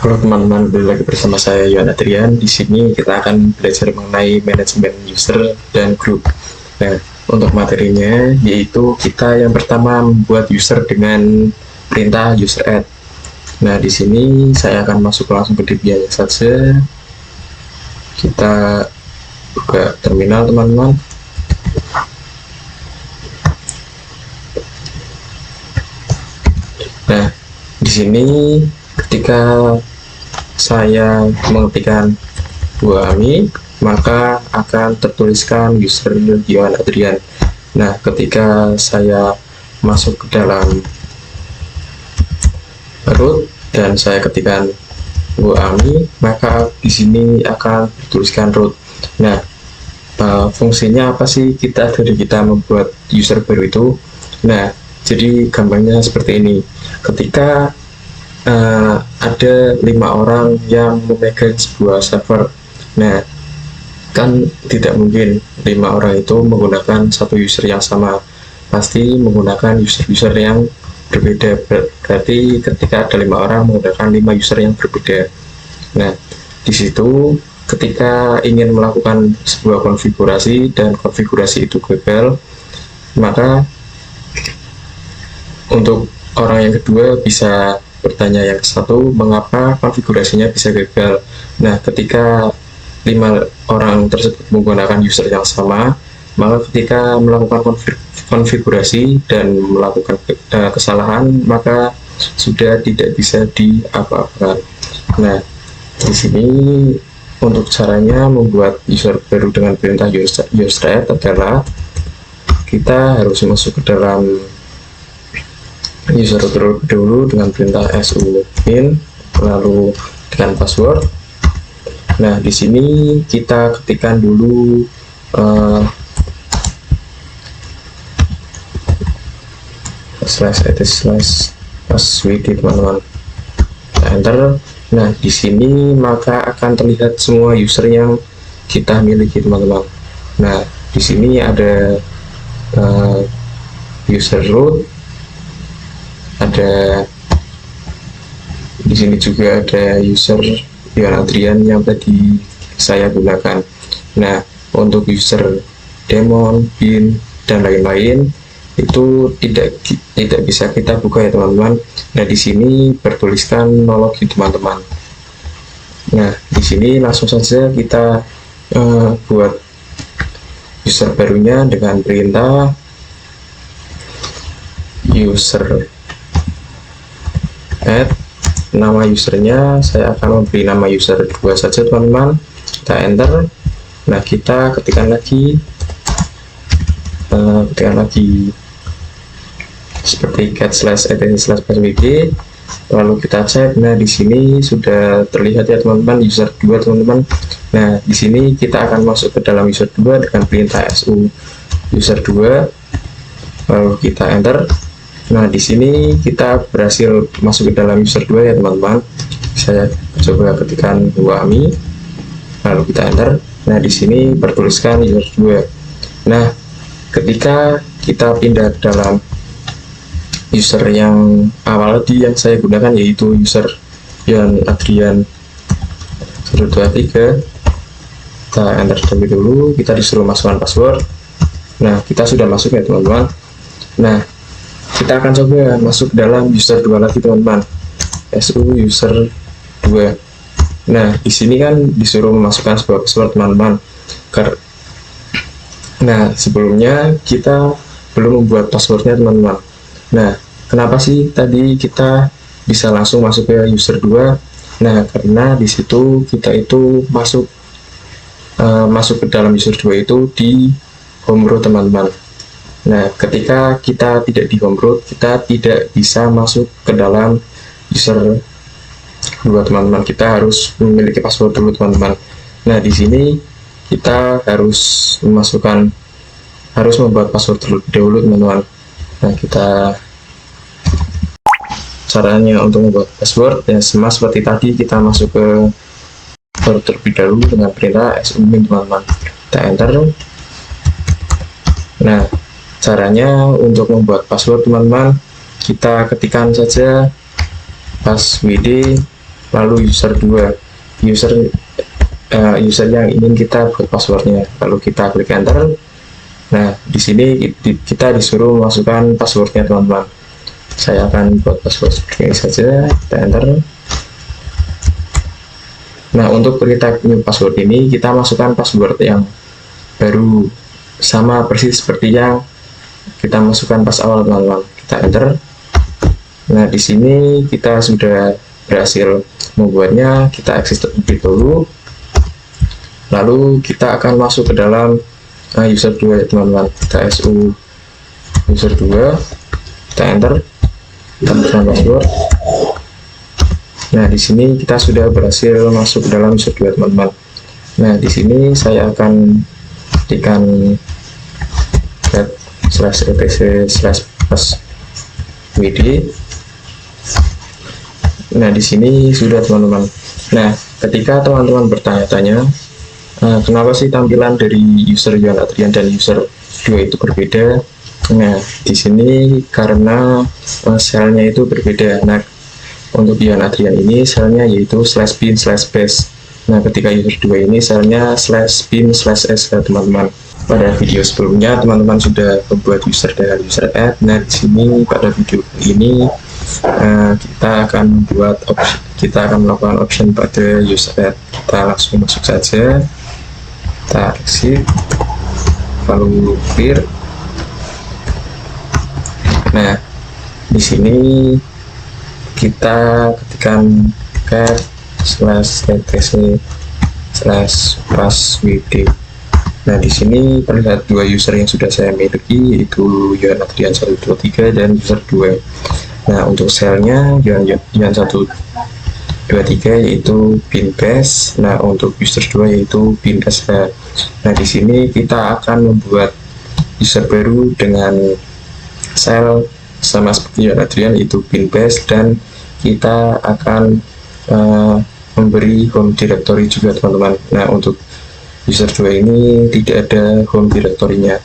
Halo teman-teman, kembali lagi bersama saya Yohan Adrian. Di sini kita akan belajar mengenai manajemen user dan grup. Nah, untuk materinya yaitu kita yang pertama membuat user dengan perintah user add. Nah, di sini saya akan masuk langsung ke Debian saja. Kita buka terminal teman-teman. Nah, di sini ketika saya mengetikkan Buami, maka akan tertuliskan user Yohan Adrian. Nah, ketika saya masuk ke dalam root dan saya ketikkan Buami, maka di sini akan dituliskan root. Nah, fungsinya apa sih dari kita membuat user baru itu? Nah, jadi gampangnya seperti ini. Ketika ada 5 orang yang memegang sebuah server, nah kan tidak mungkin 5 orang itu menggunakan satu user yang sama, pasti menggunakan user-user yang berbeda. Berarti ketika ada 5 orang menggunakan 5 user yang berbeda. Nah, di situ ketika ingin melakukan sebuah konfigurasi dan konfigurasi itu gagal, maka untuk orang yang kedua bisa bertanya yang satu, mengapa konfigurasinya bisa gagal. Nah, ketika 5 orang tersebut menggunakan user yang sama, maka ketika melakukan konfigurasi dan melakukan kesalahan, maka sudah tidak bisa diapa-apakan. Nah, di sini untuk caranya membuat user baru dengan perintah user add adalah kita harus masuk ke dalam user terlebih dahulu dengan perintah su-min, lalu dengan password. Nah, di sini kita ketikkan dulu //passwd teman-teman. Enter. Nah, di sini maka akan terlihat semua user yang kita miliki teman-teman. Nah, di sini ada user root, ada di sini juga ada user Yohan Adrian yang tadi saya gunakan. Nah, untuk user demon, bin, dan lain-lain itu tidak bisa kita buka ya teman-teman. Nah, di sini bertuliskan no login teman-teman. Nah, di sini langsung saja kita buat user barunya dengan perintah user add. Nama usernya saya akan memberi nama user 2 saja teman-teman. Kita enter. Nah, kita ketikkan lagi seperti cat/etc/passwd, lalu kita cek. Nah, di sini sudah terlihat ya teman-teman user 2 teman-teman. Nah, di sini kita akan masuk ke dalam user 2 dengan perintah su user 2, lalu kita enter. Nah, di sini kita berhasil masuk ke dalam user 2 ya teman-teman. Saya coba ketikkan Buami, lalu kita enter. Nah, di sini bertuliskan user 2. Nah, ketika kita pindah ke dalam user yang awal tadi yang saya gunakan, yaitu user Yohan Adrian 123, kita enter terlebih dulu. Kita disuruh masukkan password. Nah, kita sudah masuk ya teman-teman. Nah, kita akan coba masuk dalam user 2 lagi teman-teman, su user 2. Nah, di sini kan disuruh memasukkan sebuah password teman-teman. Nah, sebelumnya kita belum membuat passwordnya teman-teman. Nah, kenapa sih tadi kita bisa langsung masuk ke user 2? Nah, karena di situ kita itu masuk ke dalam user 2 itu di home root teman-teman. Nah, ketika kita tidak di home root, kita tidak bisa masuk ke dalam user 2 teman-teman. Kita harus memiliki password dulu teman-teman. Nah, di sini kita harus membuat password terlebih dahulu teman-teman. Nah, caranya untuk membuat password ya sama seperti tadi, kita masuk ke terlebih dahulu dengan perintah su-min teman-teman. Kita enter. Nah, caranya untuk membuat password teman-teman, kita ketikkan saja passwd lalu user 2, user yang ingin kita buat passwordnya, lalu kita klik enter. Nah, di sini kita disuruh masukkan passwordnya teman-teman. Saya akan buat password seperti ini saja, kita enter. Nah, untuk retype new password ini kita masukkan password yang baru, sama persis seperti yang kita masukkan pas awal teman-teman. Kita enter. Nah, di sini kita sudah berhasil membuatnya. Kita exit terlebih dahulu, lalu kita akan masuk ke dalam user 2 teman-teman. Kita su user 2, kita enter, kita masukkan password. Nah, di sini kita sudah berhasil masuk ke dalam user 2 teman-teman. Nah, di sini saya akan ketikkan /etc/passwd. Nah, di sini sudah teman-teman. Nah, ketika teman-teman bertanya-tanya, kenapa sih tampilan dari user Yohan Adrian dan user 2 itu berbeda? Nah, di sini karena selnya itu berbeda. Nah, untuk Yohan Adrian ini selnya yaitu /bin/base. Nah, ketika user 2 ini selnya /bin/s ya teman-teman. Pada video sebelumnya teman-teman sudah membuat user dan user add. Nah, di sini pada video ini kita akan melakukan option pada user add. Kita langsung masuk saja, kita exit, lalu clear. Nah, di sini kita ketikkan cat /etc/passwd. Nah, di sini terlihat dua user yang sudah saya miliki, yaitu Yohan Adrian 123 dan user 2. Nah, untuk selnya Yohan 123 yaitu bin base. Nah, untuk user 2 yaitu bin sh. Nah, di sini kita akan membuat user baru dengan sel sama seperti Yohan Adrian yaitu bin base, dan kita akan memberi home directory juga teman-teman. Nah, untuk user 2 ini tidak ada home directory-nya.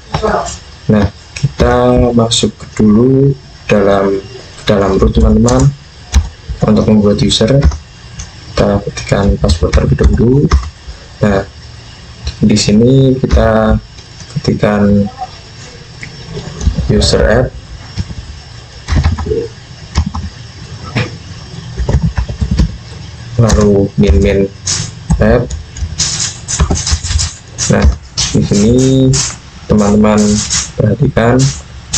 Nah, kita masuk dulu dalam root teman-teman. Untuk membuat user, kita ketikkan password terlebih dahulu. Nah, di sini kita ketikkan user add, lalu min add. Nah, di sini teman-teman perhatikan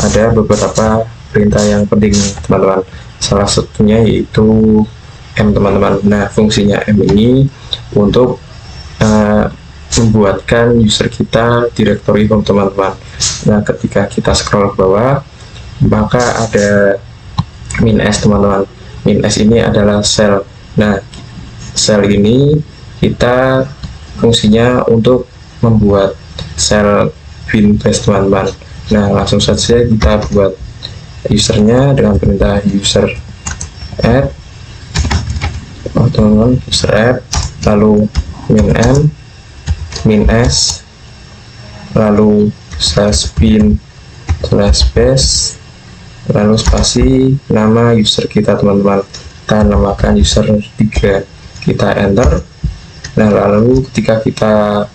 ada beberapa perintah yang penting teman-teman. Salah satunya yaitu m teman-teman. Nah, fungsinya m ini untuk membuatkan user kita directory home teman-teman. Nah, ketika kita scroll ke bawah, maka ada min s teman-teman. Min s ini adalah sel. Nah, sel ini kita fungsinya untuk membuat sel bin base teman-teman. Nah, langsung saja kita buat usernya dengan perintah user add, teman-teman, user add, lalu min m, min s, lalu /bin/base, lalu spasi nama user kita teman-teman. Kita namakan user 3, kita enter. Nah, lalu ketika kita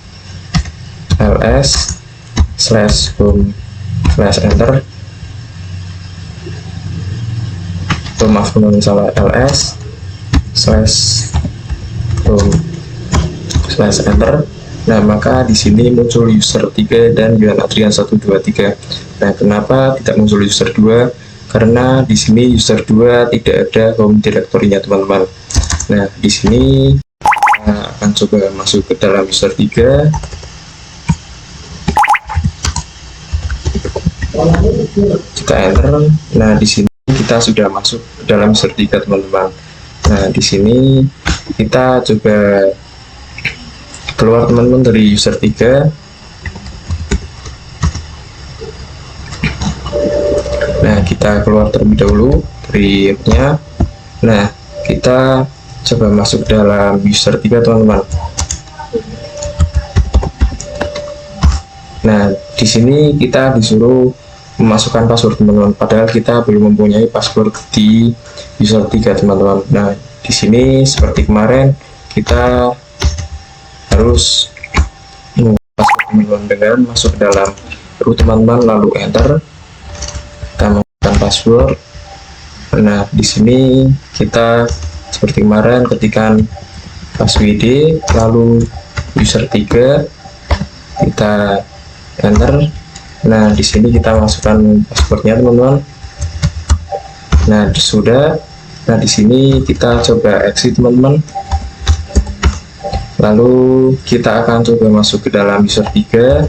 ls/home/enter, maaf teman-teman, salah, ls/home/enter. Nah, maka di sini muncul user 3 dan Yohan Adrian 123. Nah, kenapa tidak muncul user 2? Karena di sini user 2 tidak ada home directory-nya teman-teman. Nah, di sini kita akan coba masuk ke dalam user 3. Kita enter. Nah, di sini kita sudah masuk ke dalam user 3 teman-teman. Nah, di sini kita coba keluar teman-teman dari user 3. Nah, kita keluar terlebih dahulu dari rootnya. Nah, kita coba masuk dalam user 3 teman-teman. Nah, di sini kita disuruh memasukkan password teman-teman, padahal kita belum mempunyai password di user 3 teman-teman. Nah, di sini seperti kemarin kita harus password teman-teman dengan masuk ke dalam root teman-teman, lalu enter, kita masukkan password. Nah, di sini kita seperti kemarin ketikkan password lalu user 3, kita enter. Nah, di sini kita masukkan passwordnya teman-teman. Nah, sudah. Nah, di sini kita coba exit teman-teman. Lalu kita akan coba masuk ke dalam user 3.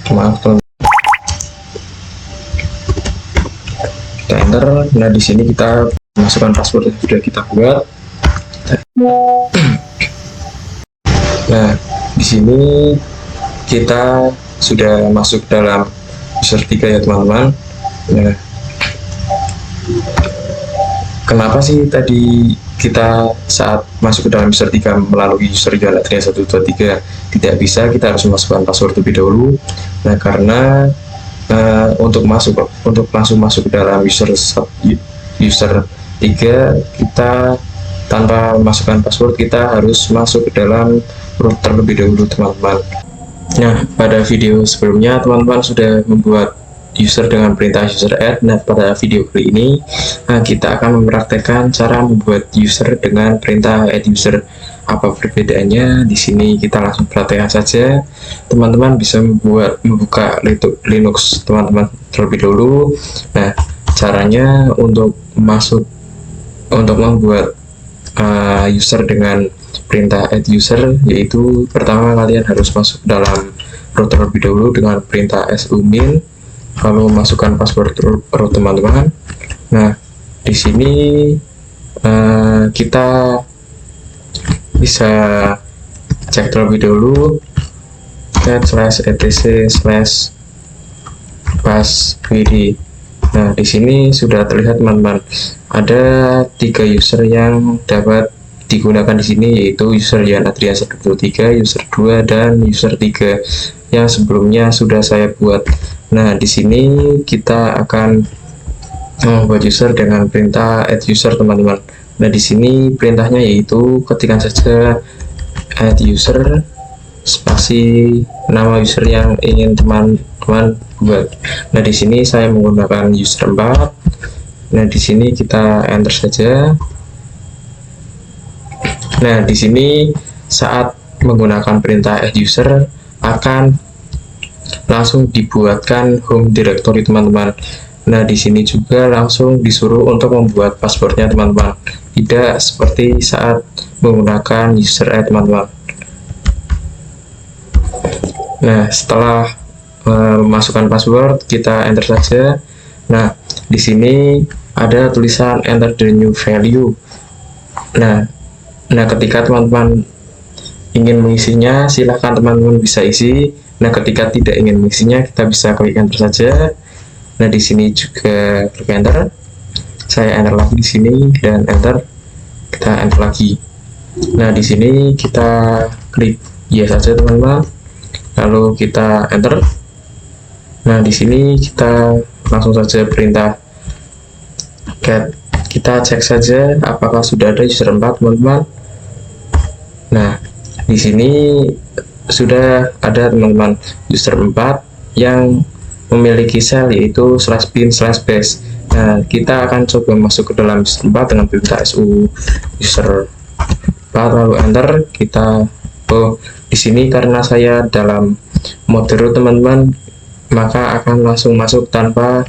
Maaf teman-teman. Kita enter. Nah, di sini kita masukkan password yang sudah kita buat. Nah, di sini kita sudah masuk dalam user 3 ya teman-teman. Nah, kenapa sih tadi kita saat masuk ke dalam user 3 melalui user Yohan Adrian 123 tidak bisa, kita harus memasukkan password terlebih dahulu? Nah, karena untuk langsung masuk ke dalam user 3 kita tanpa memasukkan password, kita harus masuk ke dalam root terlebih dahulu teman-teman. Nah, pada video sebelumnya teman-teman sudah membuat user dengan perintah user add. Nah, pada video kali ini kita akan mempraktekkan cara membuat user dengan perintah add user. Apa perbedaannya? Di sini kita langsung praktekkan saja. Teman-teman bisa membuka Linux teman-teman terlebih dahulu. Nah, caranya untuk membuat user dengan perintah add user, yaitu pertama kalian harus masuk dalam root terlebih dahulu dengan perintah sumin, lalu masukkan password root teman-teman. Nah, di sini kita bisa cek terlebih dahulu /etc/passwd. Nah, di sini sudah terlihat teman-teman, ada 3 user yang dapat digunakan di sini, yaitu user Yohan Adrian 123, user 2, dan user 3 yang sebelumnya sudah saya buat. Nah, di sini kita akan membuat user dengan perintah add user teman-teman. Nah, di sini perintahnya yaitu ketikkan saja add user spasi nama user yang ingin teman-teman buat. Nah, di sini saya menggunakan user 4. Nah, di sini kita enter saja. Nah, di sini saat menggunakan perintah add user akan langsung dibuatkan home directory teman-teman. Nah, di sini juga langsung disuruh untuk membuat passwordnya teman-teman, tidak seperti saat menggunakan user add teman-teman. Nah, setelah memasukkan password, kita enter saja. Nah, di sini ada tulisan enter the new value. Nah, ketika teman-teman ingin mengisinya, silahkan teman-teman bisa isi. Nah, ketika tidak ingin mengisinya, kita bisa klik enter saja. Nah, di sini juga klik enter. Saya enter lagi di sini dan enter. Kita enter lagi. Nah, di sini kita klik yes saja teman-teman. Lalu kita enter. Nah, di sini kita langsung saja perintah get. Kita cek saja apakah sudah ada user 4 teman-teman. Nah, di sini sudah ada teman-teman user 4 yang memiliki sel yaitu /bin/base. Nah, kita akan coba masuk ke dalam user 4 dengan perintah su user 4 lalu enter. Kita di sini karena saya dalam mode root teman-teman, maka akan langsung masuk tanpa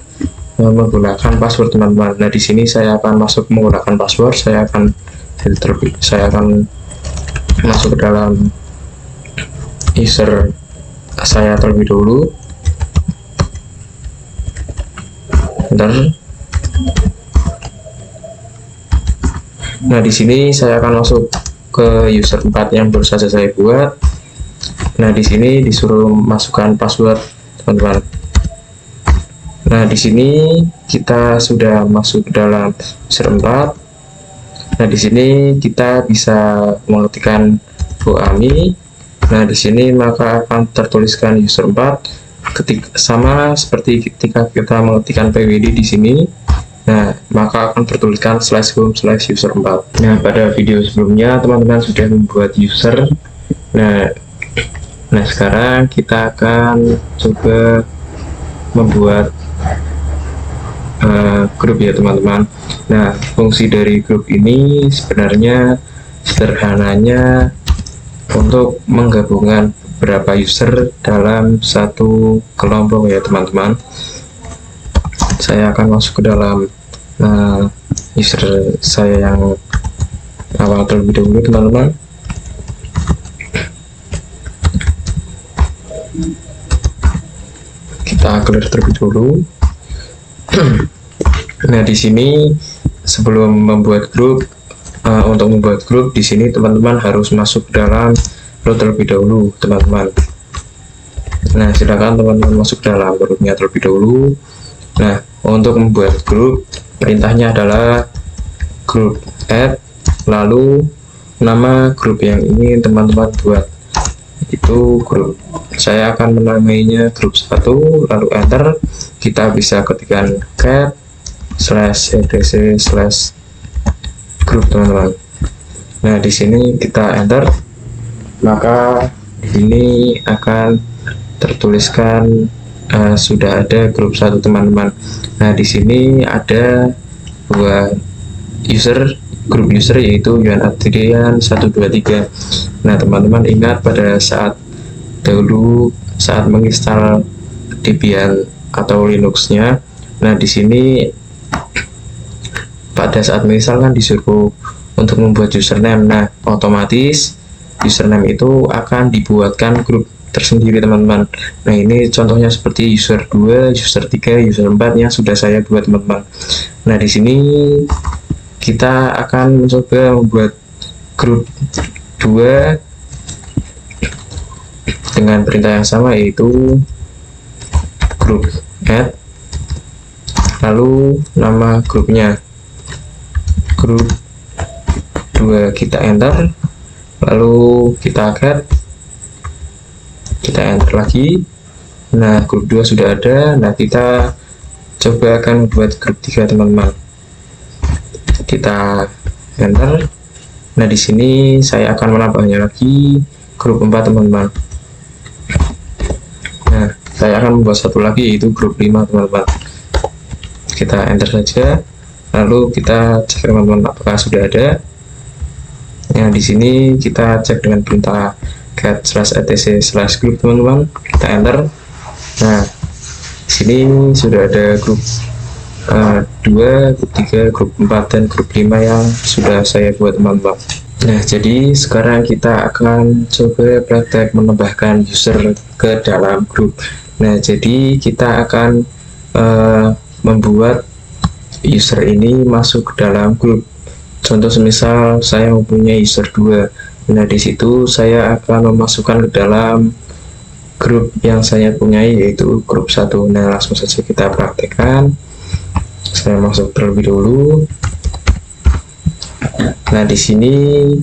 menggunakan password teman-teman. Nah, di sini saya akan masuk menggunakan password. Saya akan masuk ke dalam user saya terlebih dahulu. Bentar. Nah, di sini saya akan masuk ke user 4 yang baru saja saya buat. Nah, di sini disuruh masukkan password teman-teman. Nah, di sini kita sudah masuk ke dalam user 4. Nah, di sini kita bisa mengetikkan boami. Nah, di sini maka akan tertuliskan user 4 sama seperti ketika kita mengetikkan pwd di sini. Nah, maka akan bertuliskan /home/user4. Nah, pada video sebelumnya teman-teman sudah membuat user. Nah, sekarang kita akan coba membuat grup ya teman-teman. Nah, fungsi dari grup ini sebenarnya sederhananya untuk menggabungkan beberapa user dalam satu kelompok ya teman-teman. Saya akan masuk ke dalam user saya yang awal terlebih dahulu teman-teman. Kita clear terlebih dahulu. Nah, di sini sebelum membuat grup, untuk membuat grup di sini teman-teman harus masuk ke dalam root terlebih dahulu teman-teman. Nah, silakan teman-teman masuk dalam rootnya terlebih dahulu. Nah, untuk membuat grup perintahnya adalah grup add, lalu nama grup yang ingin teman-teman buat itu grup. Saya akan menamainya grup 1, lalu enter. Kita bisa ketikkan cat /etc/group teman-teman. Nah, di sini kita enter, maka di sini akan tertuliskan sudah ada grup 1 teman-teman. Nah, di sini ada dua grup user yaitu Yuan Adrian 123. Nah, teman-teman ingat pada saat menginstal Debian atau Linuxnya. Nah, di sini pada saat menginstal kan disuruh untuk membuat username. Nah, otomatis username itu akan dibuatkan grup tersendiri teman-teman. Nah, ini contohnya seperti user 2, user 3, user 4 yang sudah saya buat teman-teman. Nah, di sini kita akan mencoba membuat grup 2 dengan perintah yang sama, yaitu grup add, lalu nama grupnya grup 2, kita enter, lalu kita add, kita enter lagi. Nah, grup 2 sudah ada. Nah, kita coba akan membuat grup 3 teman-teman. Kita enter. Nah, di sini saya akan menambahnya lagi grup 4 teman-teman. Nah, saya akan membuat satu lagi yaitu grup 5 teman-teman. Kita enter saja, lalu kita cek teman-teman apakah sudah ada. Nah, di sini kita cek dengan perintah cat /etc/group teman-teman. Kita enter. Nah, di sini sudah ada grup 2, grup 3, grup 4, dan grup 5 yang sudah saya buat teman-teman. Nah, jadi sekarang kita akan coba praktek menambahkan user ke dalam grup. Nah, jadi kita akan membuat user ini masuk ke dalam grup. Contoh semisal saya mempunyai user 2. Nah, di situ saya akan memasukkan ke dalam grup yang saya punyai yaitu grup 1. Nah, langsung saja kita praktekkan. Saya masuk terlebih dahulu. Nah, di sini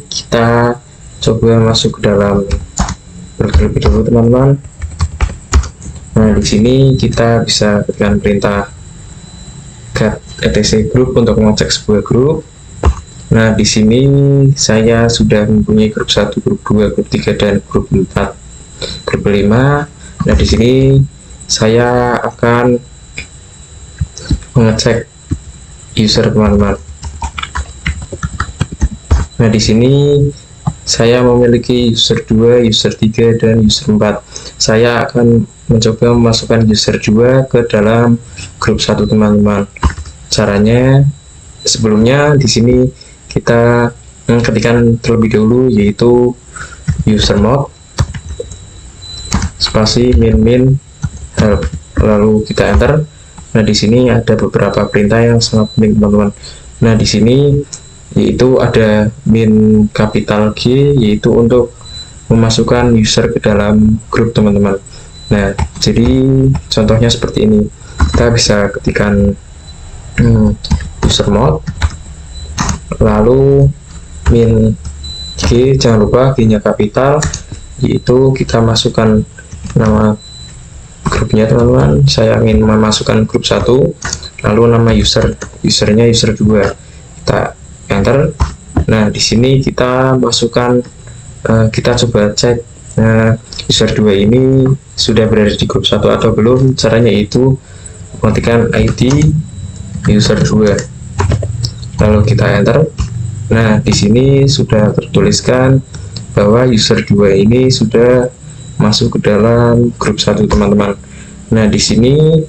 kita coba masuk ke dalam grup terlebih dahulu teman-teman. Nah, di sini kita bisa ketikkan perintah get etc group untuk mengecek sebuah grup. Nah, di sini saya sudah mempunyai grup 1, grup 2, grup 3, dan grup 4, grup 5. Nah, di sini saya akan mengecek user teman-teman. Nah, di sini saya memiliki user 2, user 3, dan user 4. Saya akan mencoba memasukkan user 2 ke dalam grup 1 teman-teman. Caranya sebelumnya di sini kita ketikkan terlebih dahulu yaitu usermod spasi min help, lalu kita enter. Nah, di sini ada beberapa perintah yang sangat penting teman-teman. Nah, di sini yaitu ada min kapital G, yaitu untuk memasukkan user ke dalam grup teman-teman. Nah, jadi contohnya seperti ini. Kita bisa ketikkan usermod, lalu min G, jangan lupa G-nya kapital, yaitu kita masukkan nama grupnya teman-teman. Saya ingin memasukkan grup 1, lalu nama usernya user 2, kita enter. Nah di sini kita masukkan, kita coba cek user 2 ini sudah berada di grup 1 atau belum. Caranya itu mengetikkan ID user 2, lalu kita enter. Nah di sini sudah tertuliskan bahwa user 2 ini sudah masuk ke dalam grup 1 teman-teman. Nah di sini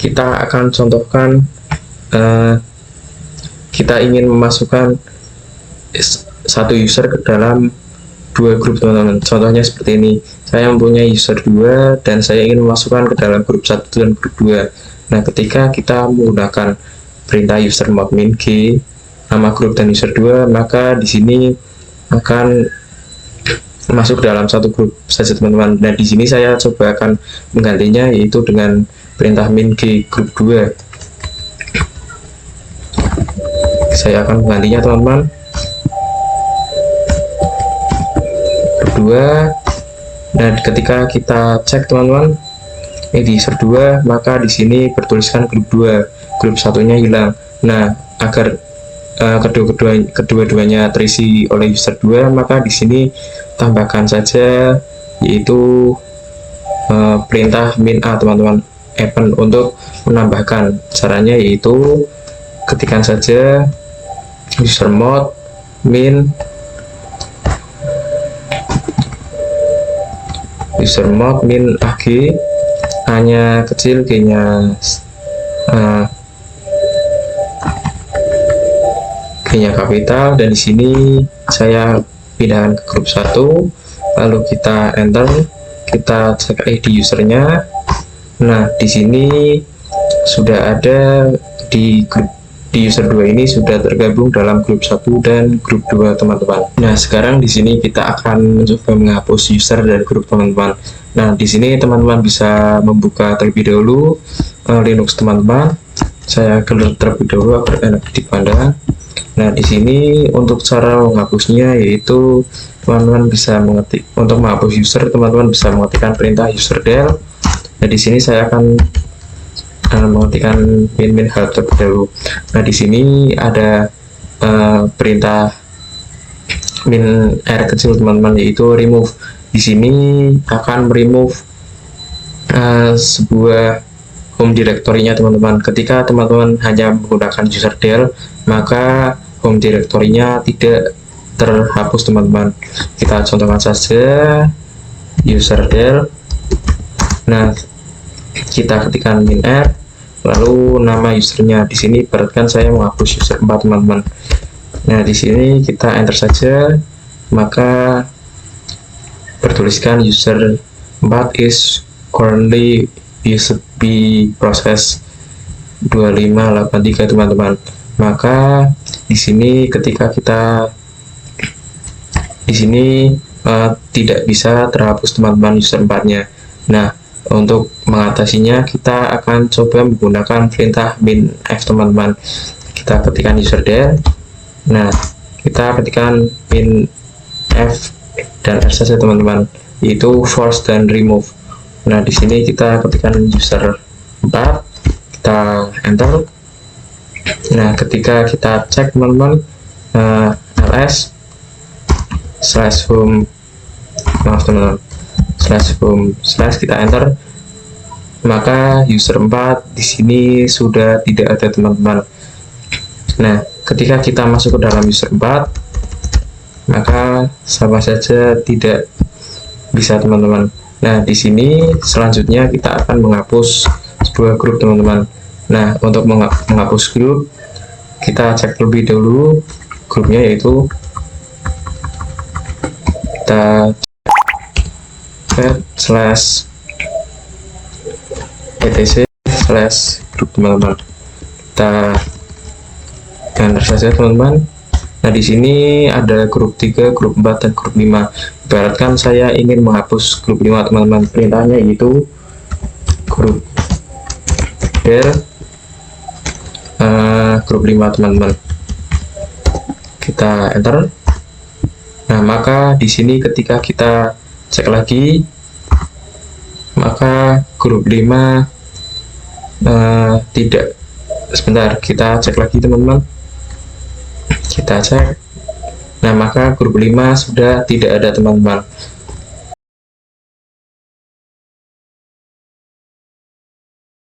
kita akan contohkan, kita ingin memasukkan satu user ke dalam 2 grup teman-teman. Contohnya seperti ini, saya mempunyai user 2 dan saya ingin memasukkan ke dalam grup 1 dan grup 2. Nah ketika kita menggunakan perintah user mod min g nama grup dan user 2, maka di sini akan masuk dalam satu grup saja teman-teman. Nah di sini saya coba akan menggantinya, yaitu dengan perintah min g grup 2. Saya akan menggantinya teman-teman, grup 2. Nah ketika kita cek teman-teman di user 2, maka di sini bertuliskan grup 2, grup satunya hilang. Nah agar kedua-duanya terisi oleh user 2, maka di sini tambahkan saja, yaitu perintah min a teman-teman, append untuk menambahkan. Caranya yaitu ketikkan saja user mod min ag, a nya kecil, g nya kapital, dan di sini saya pindahkan ke grup 1, lalu kita enter, kita cek ID usernya. Nah di sini sudah ada di user 2 ini sudah tergabung dalam grup 1 dan grup 2 teman-teman. Nah sekarang di sini kita akan mencoba menghapus user dan grup teman-teman. Nah di sini teman-teman bisa membuka terlebih dahulu Linux teman-teman. Saya keluar terlebih dahulu agar enak dipandang. Nah di sini untuk cara menghapusnya, yaitu teman-teman bisa mengetik, untuk menghapus user teman-teman bisa mengetikkan perintah userdel. Nah di sini saya akan mengetikkan min help terlebih dahulu. Nah di sini ada perintah min r kecil teman-teman, yaitu remove. Di sini akan remove sebuah home directory-nya teman-teman. Ketika teman-teman hanya menggunakan userdel, maka home directory-nya tidak terhapus teman-teman. Kita contohkan saja userdel. Nah kita ketikkan min r, lalu nama usernya. Di sini ibaratkan saya menghapus user 4 teman-teman. Nah di sini kita enter saja, maka bertuliskan user 4 is currently used be process 2583 teman-teman. Maka di sini ketika kita tidak bisa terhapus teman-teman user 4-nya. Nah untuk mengatasinya kita akan coba menggunakan perintah min f teman-teman. Kita ketikkan userdel. Nah kita ketikkan min f dan r saja teman-teman, yaitu force dan remove. Nah di sini kita ketikkan user 4, kita enter. Nah ketika kita cek teman-teman, ls slash home, maaf teman-teman, slash home slash, kita enter, maka user 4 di sini sudah tidak ada teman-teman. Nah ketika kita masuk ke dalam user 4, maka sama saja tidak bisa teman-teman. Nah di sini selanjutnya kita akan menghapus sebuah grup teman-teman. Nah untuk menghapus grup, kita cek terlebih dahulu grupnya, yaitu kita slash etc slash grup teman-teman. Kita enter saja teman-teman. Nah di sini ada grup 3, grup 4, dan grup 5. Ibaratkan saya ingin menghapus grup 5 teman-teman. Perintahnya yaitu grup del grup 5 teman-teman. Kita enter. Nah maka di sini ketika kita cek lagi, maka grup 5 tidak. Sebentar, kita cek lagi teman-teman, kita cek. Nah, maka grup 5 sudah tidak ada teman-teman.